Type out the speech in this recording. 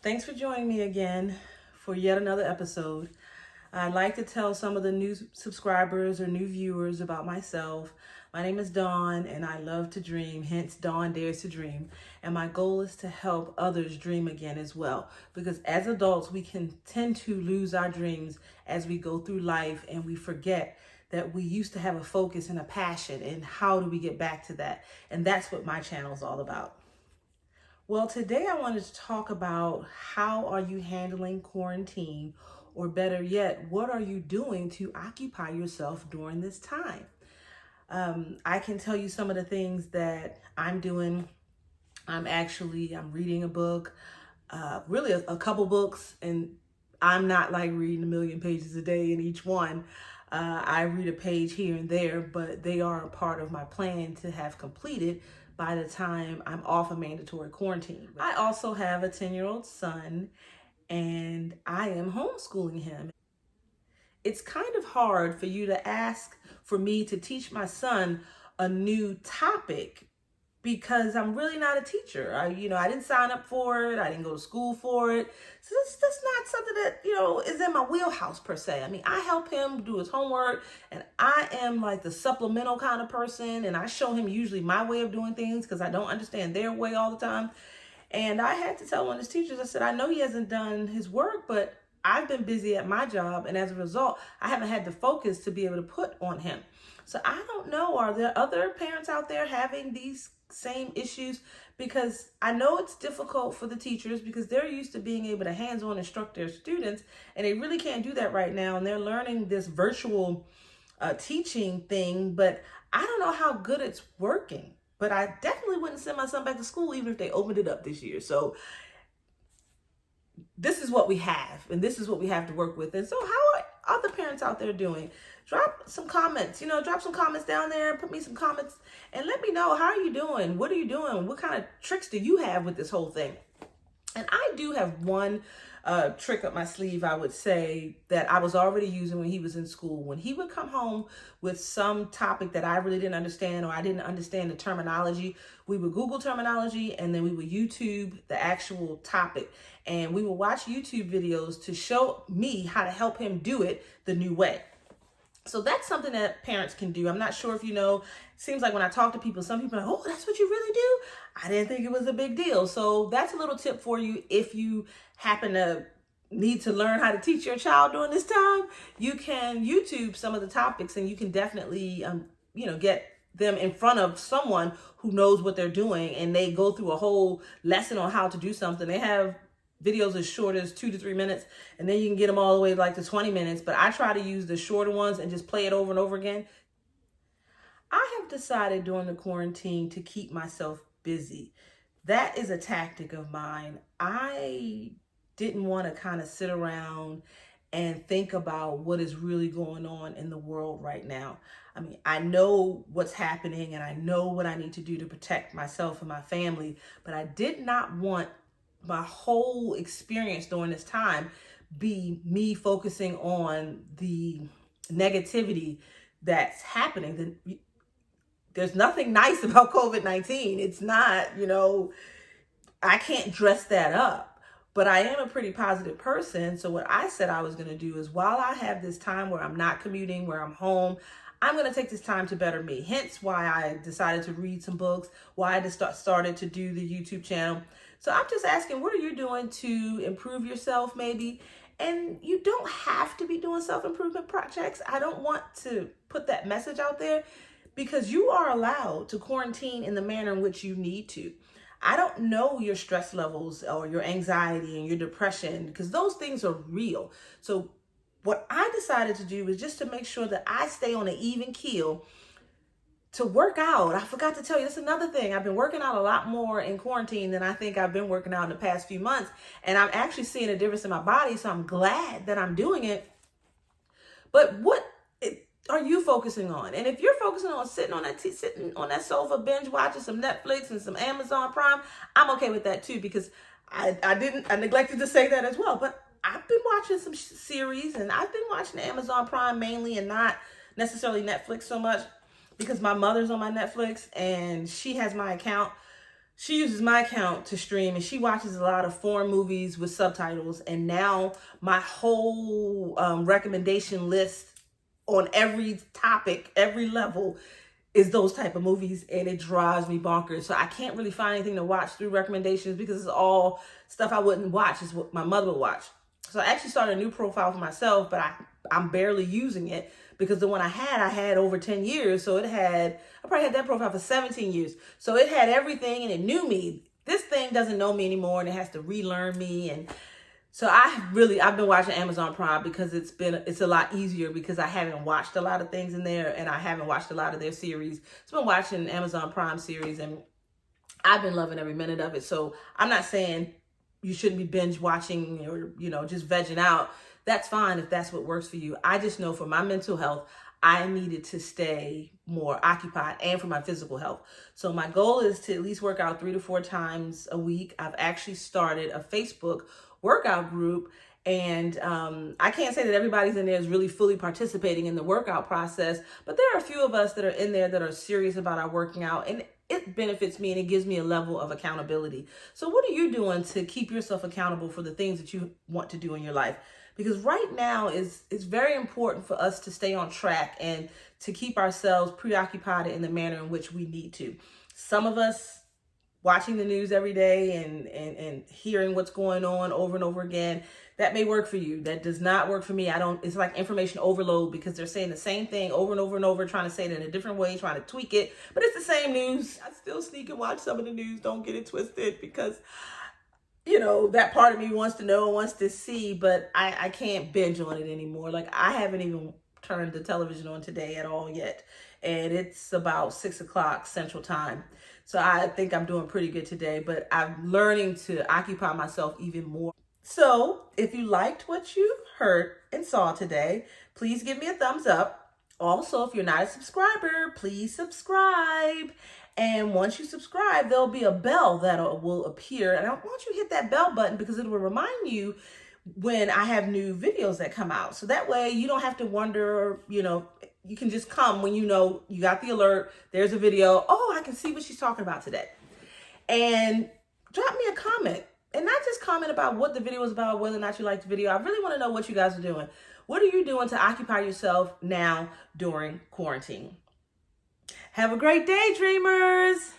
Thanks for joining me again for yet another episode. I'd like to tell some of the new subscribers or new viewers about myself. My name is Dawn and I love to dream, hence Dawn Dares to Dream. And my goal is to help others dream again as well. Because as adults, we can tend to lose our dreams as we go through life and we forget that we used to have a focus and a passion, and how do we get back to that? And that's what my channel is all about. Well, today I wanted to talk about how are you handling quarantine, or better yet, what are you doing to occupy yourself during this time? I can tell you some of the things that I'm doing. I'm reading a book, really a couple books, and I'm not like reading a million pages a day in each one. I read a page here and there, but they are a part of my plan to have completed by the time I'm off a mandatory quarantine. I also have a 10-year-old son, and I am homeschooling him. It's kind of hard for you to ask for me to teach my son a new topic because I'm really not a teacher. I didn't sign up for it. I didn't go to school for it. So that's not something that, is in my wheelhouse per se. I mean, I help him do his homework, and I am like the supplemental kind of person, and I show him usually my way of doing things because I don't understand their way all the time. And I had to tell one of his teachers, I said, I know he hasn't done his work, but I've been busy at my job, and as a result, I haven't had the focus to be able to put on him. So I don't know, are there other parents out there having these same issues? Because I know it's difficult for the teachers because they're used to being able to hands-on instruct their students, and they really can't do that right now. And they're learning this virtual teaching thing, but I don't know how good it's working. But I definitely wouldn't send my son back to school even if they opened it up this year. So this is what we have, and this is what we have to work with. And so how are other parents out there doing? Drop some comments, drop some comments down there, put me some comments, and let me know, how are you doing? What are you doing? What kind of tricks do you have with this whole thing? And I do have one trick up my sleeve, I would say, that I was already using when he was in school. When he would come home with some topic that I really didn't understand, or I didn't understand the terminology, we would Google terminology, and then we would YouTube the actual topic. And we would watch YouTube videos to show me how to help him do it the new way. So that's something that parents can do. I'm not sure if you know, it seems like when I talk to people, some people are like, oh, that's what you really do? I didn't think it was a big deal. So that's a little tip for you. If you happen to need to learn how to teach your child during this time, you can YouTube some of the topics, and you can definitely, get them in front of someone who knows what they're doing, and they go through a whole lesson on how to do something. They have videos as short as 2 to 3 minutes, and then you can get them all the way like to 20 minutes. But I try to use the shorter ones and just play it over and over again. I have decided during the quarantine to keep myself busy. That is a tactic of mine. I didn't want to kind of sit around and think about what is really going on in the world right now. I mean, I know what's happening, and I know what I need to do to protect myself and my family, but I did not want my whole experience during this time be me focusing on the negativity that's happening. There's nothing nice about COVID-19. It's not, I can't dress that up, but I am a pretty positive person. So what I said I was going to do is, while I have this time where I'm not commuting, where I'm home, I'm going to take this time to better me. Hence why I decided to read some books, why I started to do the YouTube channel. So I'm just asking, what are you doing to improve yourself maybe? And you don't have to be doing self-improvement projects. I don't want to put that message out there, because you are allowed to quarantine in the manner in which you need to. I don't know your stress levels or your anxiety and your depression, because those things are real. So what I decided to do is just to make sure that I stay on an even keel to work out. I forgot to tell you, that's another thing. I've been working out a lot more in quarantine than I think I've been working out in the past few months. And I'm actually seeing a difference in my body. So I'm glad that I'm doing it. But what are you focusing on? And if you're focusing on sitting on that sofa, binge watching some Netflix and some Amazon Prime, I'm okay with that too, because I neglected to say that as well. But I've been watching some series, and I've been watching Amazon Prime mainly, and not necessarily Netflix so much, because my mother's on my Netflix and she has my account. she uses my account to stream, and she watches a lot of foreign movies with subtitles. And now my whole recommendation list on every topic, every level, is those type of movies, and it drives me bonkers. So I can't really find anything to watch through recommendations because it's all stuff I wouldn't watch. Is what my mother would watch. So I actually started a new profile for myself, but I'm barely using it because the one I had over 10 years. So I probably had that profile for 17 years. So it had everything and it knew me. This thing doesn't know me anymore, and it has to relearn me. And so I've been watching Amazon Prime because it's a lot easier because I haven't watched a lot of things in there, and I haven't watched a lot of their series. So I've been watching Amazon Prime series, and I've been loving every minute of it. So I'm not saying you shouldn't be binge watching or, just vegging out. That's fine if that's what works for you. I just know for my mental health, I needed to stay more occupied, and for my physical health. So my goal is to at least work out 3 to 4 times a week. I've actually started a Facebook workout group, and I can't say that everybody's in there is really fully participating in the workout process, but there are a few of us that are in there that are serious about our working out, and it benefits me and it gives me a level of accountability. So what are you doing to keep yourself accountable for the things that you want to do in your life? Because right now it's very important for us to stay on track and to keep ourselves preoccupied in the manner in which we need to. Some of us watching the news every day and hearing what's going on over and over again, that may work for you. That does not work for me. It's like information overload because they're saying the same thing over and over and over, trying to say it in a different way, trying to tweak it, but it's the same news. I still sneak and watch some of the news. Don't get it twisted because, that part of me wants to know, wants to see, but I can't binge on it anymore. Like, I haven't even turned the television on today at all yet. And it's about 6 o'clock Central Time. So I think I'm doing pretty good today, but I'm learning to occupy myself even more. So if you liked what you heard and saw today, please give me a thumbs up. Also, if you're not a subscriber, please subscribe. And once you subscribe, there'll be a bell that will appear. And I want you to hit that bell button because it will remind you when I have new videos that come out. So that way you don't have to wonder, you can just come when you got the alert. There's a video. Oh, I can see what she's talking about today. And drop me a comment. And not just comment about what the video is about, whether or not you like the video. I really want to know what you guys are doing. What are you doing to occupy yourself now during quarantine? Have a great day, dreamers.